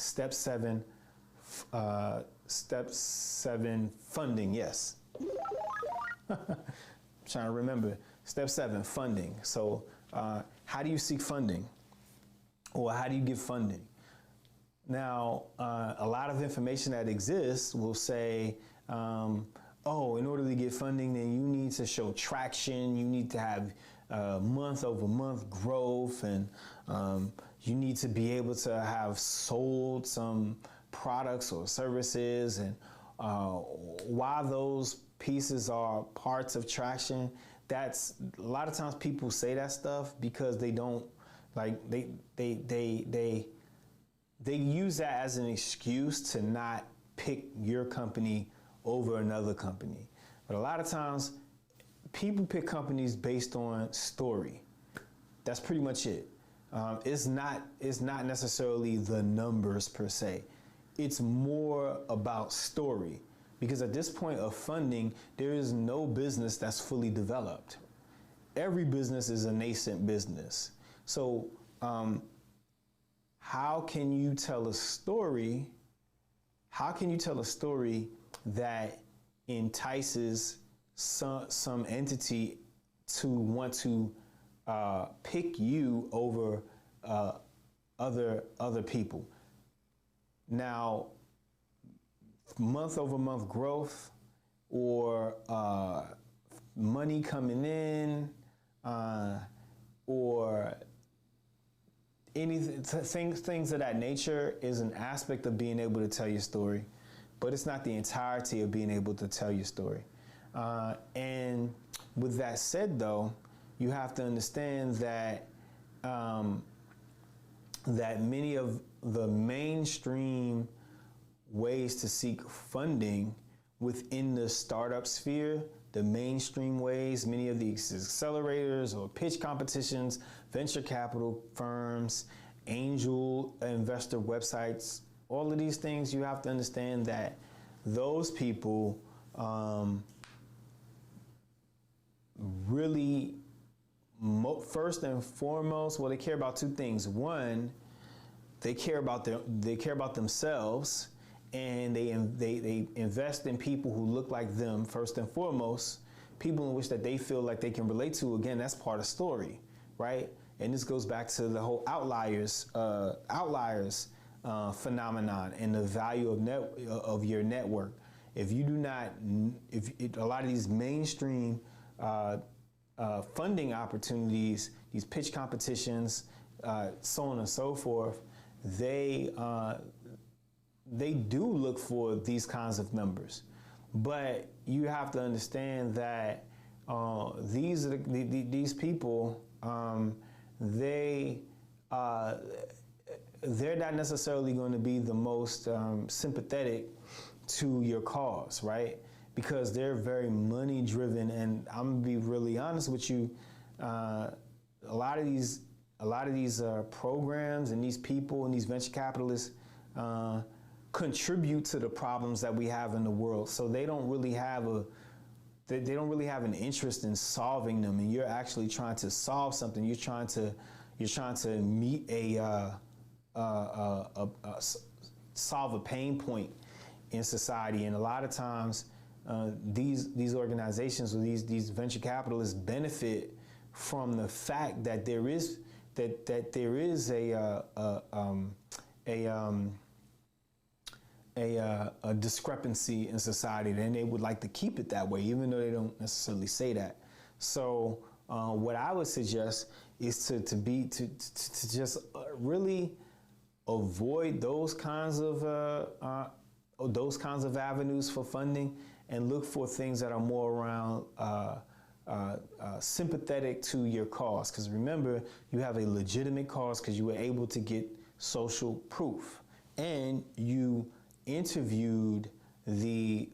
Step seven, funding. Yes. Trying to remember. Step 7, funding. So how do you seek funding? Or how do you get funding? Now, a lot of information that exists will say, oh, in order to get funding, then you need to show traction. You need to have month over month growth, and you need to be able to have sold some products or services. And while those pieces are parts of traction, that's a lot of times people say that stuff because they don't like they use that as an excuse to not pick your company over another company. But a lot of times people pick companies based on story. That's pretty much it. It's not necessarily the numbers per se. It's more about story, because at this point of funding, there is no business that's fully developed. Every business is a nascent business. So how can you tell a story? How can you tell a story that entices some entity to want to pick you over other people? Now, month over month growth, or money coming in, or anything, things of that nature is an aspect of being able to tell your story, but it's not the entirety of being able to tell your story. And with that said, though, you have to understand that that many of the mainstream ways to seek funding within the startup sphere, the mainstream ways, many of these accelerators or pitch competitions, venture capital firms, angel investor websites, all of these things, you have to understand that those people really, first and foremost, well, they care about two things. One, they care about themselves, and they invest in people who look like them first and foremost, people in which that they feel like they can relate to. Again, that's part of story, right? And this goes back to the whole outliers phenomenon and the value of your network. If you do not, a lot of these mainstream funding opportunities, these pitch competitions, so on and so forth, they do look for these kinds of numbers. But you have to understand that these people, they're not necessarily going to be the most sympathetic to your cause, right? Because they're very money driven, and I'm gonna be really honest with you. A lot of these programs and these people and these venture capitalists contribute to the problems that we have in the world. So they don't really have an interest in solving them, and you're actually trying to solve something. You're trying to meet solve a pain point in society, and a lot of times these organizations or these venture capitalists benefit from the fact that there is a discrepancy in society, and they would like to keep it that way, even though they don't necessarily say that. So what I would suggest is to just really avoid those kinds of avenues for funding, and look for things that are more around sympathetic to your cause. Because remember, you have a legitimate cause because you were able to get social proof, and you interviewed the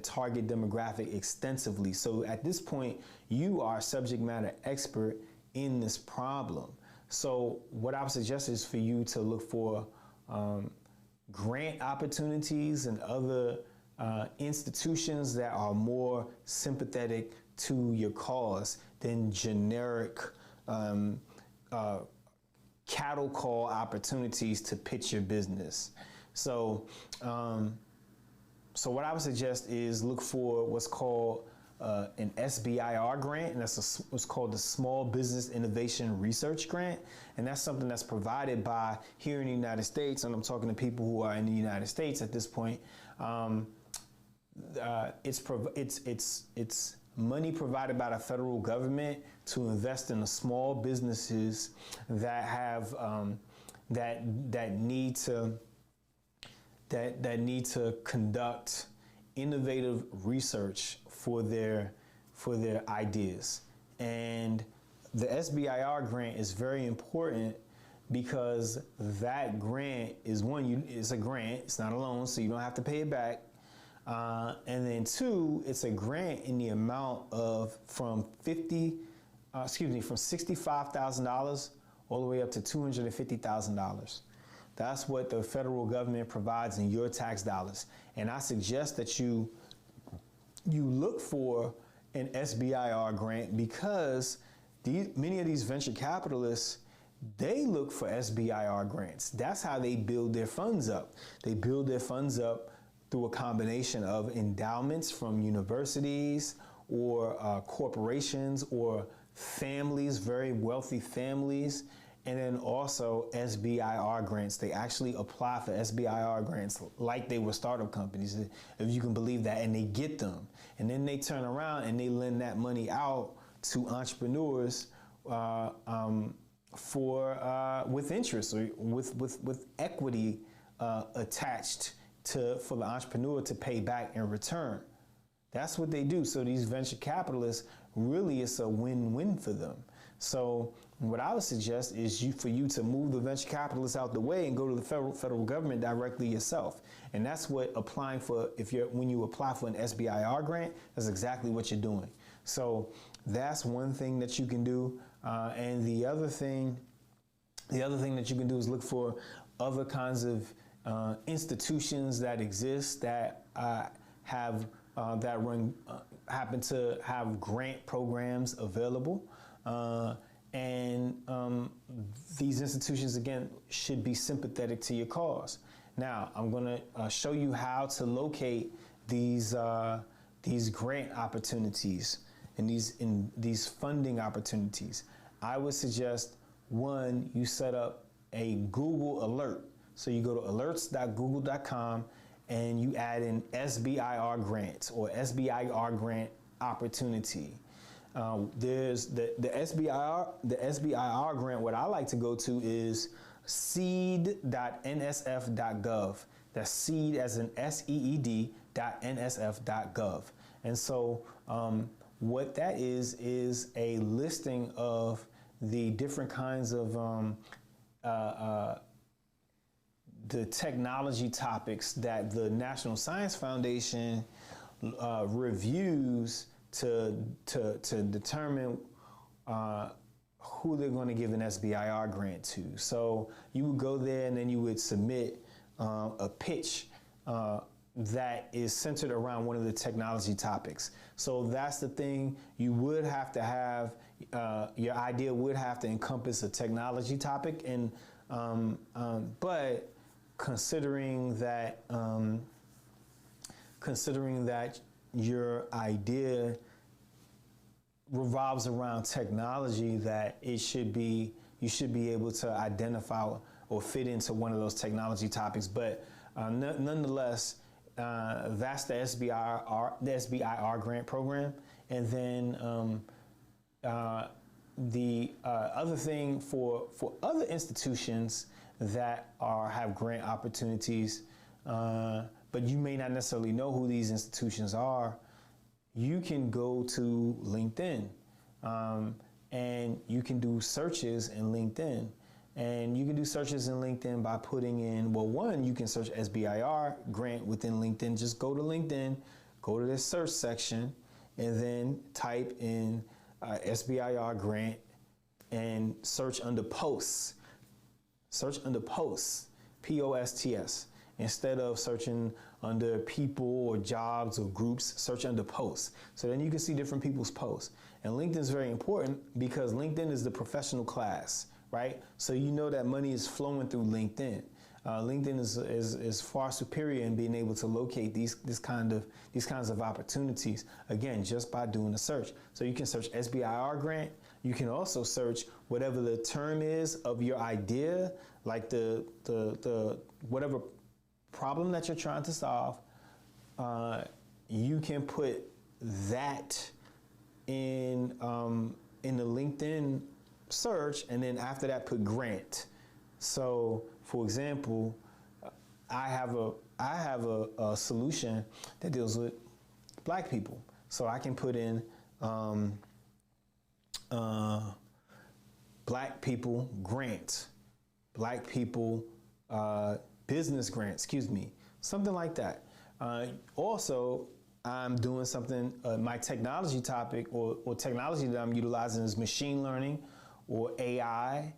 target demographic extensively. So at this point, you are a subject matter expert in this problem. So what I would suggest is for you to look for grant opportunities and other institutions that are more sympathetic to your cause than generic cattle call opportunities to pitch your business. So, so what I would suggest is look for what's called an SBIR grant, and that's what's called the Small Business Innovation Research Grant, and that's something that's provided by here in the United States, and I'm talking to people who are in the United States at this point. It's money provided by the federal government to invest in the small businesses that have that need to conduct innovative research for their ideas. And the SBIR grant is very important because that grant is it's a grant, it's not a loan, so you don't have to pay it back. And then two, it's a grant in the amount of from $65,000 all the way up to $250,000. That's what the federal government provides in your tax dollars. And I suggest that you look for an SBIR grant because many of these venture capitalists, they look for SBIR grants. That's how they build their funds up. They build their funds up through a combination of endowments from universities or corporations or families, very wealthy families, and then also SBIR grants. They actually apply for SBIR grants like they were startup companies, if you can believe that, and they get them. And then they turn around and they lend that money out to entrepreneurs with interest or with equity attached for the entrepreneur to pay back in return. That's what they do. So these venture capitalists, really it's a win-win for them. So what I would suggest is for you to move the venture capitalists out the way and go to the federal government directly yourself. And that's what applying for, when you apply for an SBIR grant, that's exactly what you're doing. So that's one thing that you can do. And the other thing that you can do is look for other kinds of institutions that exist that happen to have grant programs available. And these institutions, again, should be sympathetic to your cause. Now, I'm going to show you how to locate these grant opportunities and these funding opportunities. I would suggest, one, you set up a Google alert. So you go to alerts.google.com and you add in SBIR grants or SBIR grant opportunity. There's the SBIR grant. What I like to go to is seed.nsf.gov. That's seed as in SEED.nsf.gov. And so what that is a listing of the different kinds of the technology topics that the National Science Foundation reviews to determine who they're going to give an SBIR grant to. So you would go there and then you would submit a pitch that is centered around one of the technology topics. So that's the thing. You would have to have, your idea would have to encompass a technology topic, and but considering that your idea revolves around technology, that you should be able to identify or fit into one of those technology topics. But nonetheless, that's the SBIR grant program. And then the other thing for other institutions that have grant opportunities, but you may not necessarily know who these institutions are, you can go to LinkedIn and you can do searches in LinkedIn. And you can do searches in LinkedIn by putting in, well, one, you can search SBIR grant within LinkedIn. Just go to LinkedIn, go to the search section, and then type in SBIR grant and search under posts. Search under posts, POSTS. Instead of searching under people or jobs or groups, search under posts. So then you can see different people's posts. And LinkedIn is very important because LinkedIn is the professional class, right? So you know that money is flowing through LinkedIn. LinkedIn is far superior in being able to locate these kinds of opportunities, again, just by doing a search. So you can search SBIR grant. You can also search whatever the term is of your idea, like the whatever problem that you're trying to solve. You can put that in the LinkedIn search, and then after that put grant. So, for example, I have a solution that deals with Black people. So I can put in Black people grant, Black people business grant, excuse me, something like that. Also, I'm doing something, my technology topic or technology that I'm utilizing is machine learning or AI.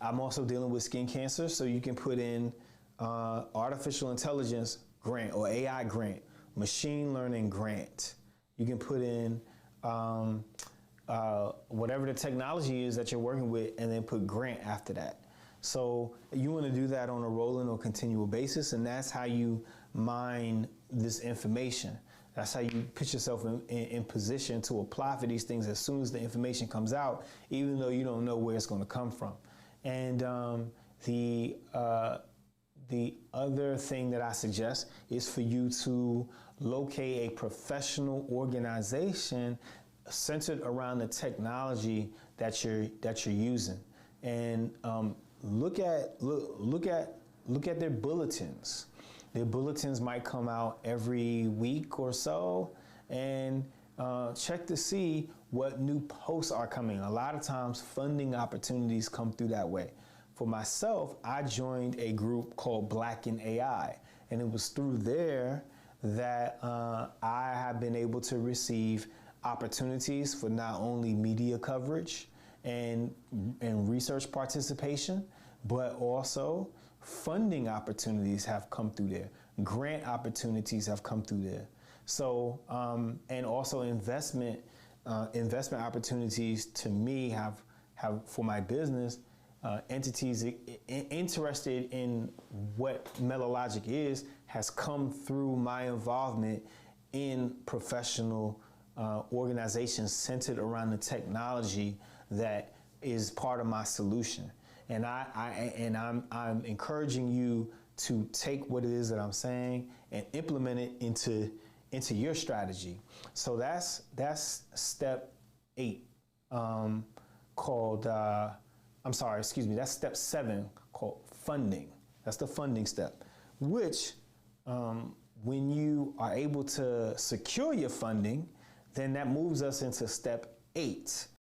I'm also dealing with skin cancer, so you can put in artificial intelligence grant or AI grant, machine learning grant. You can put in whatever the technology is that you're working with and then put grant after that. So you want to do that on a rolling or continual basis, and that's how you mine this information. That's how you put yourself in position to apply for these things as soon as the information comes out, even though you don't know where it's going to come from. And the other thing that I suggest is for you to locate a professional organization centered around the technology that you're using, and look at their bulletins. Their bulletins might come out every week or so, and check to see what new posts are coming. A lot of times funding opportunities come through that way. For myself, I joined a group called Black in AI, and it was through there that I have been able to receive opportunities for not only media coverage and research participation, but also funding opportunities have come through there. Grant opportunities have come through there. So, and also investment opportunities to me have for my business, entities interested in what Melologic is has come through my involvement in professional organizations centered around the technology that is part of my solution. And I'm encouraging you to take what it is that I'm saying and implement it into your strategy. So that's step 8, called that's step 7, called funding. That's the funding step, which when you are able to secure your funding, then that moves us into step 8.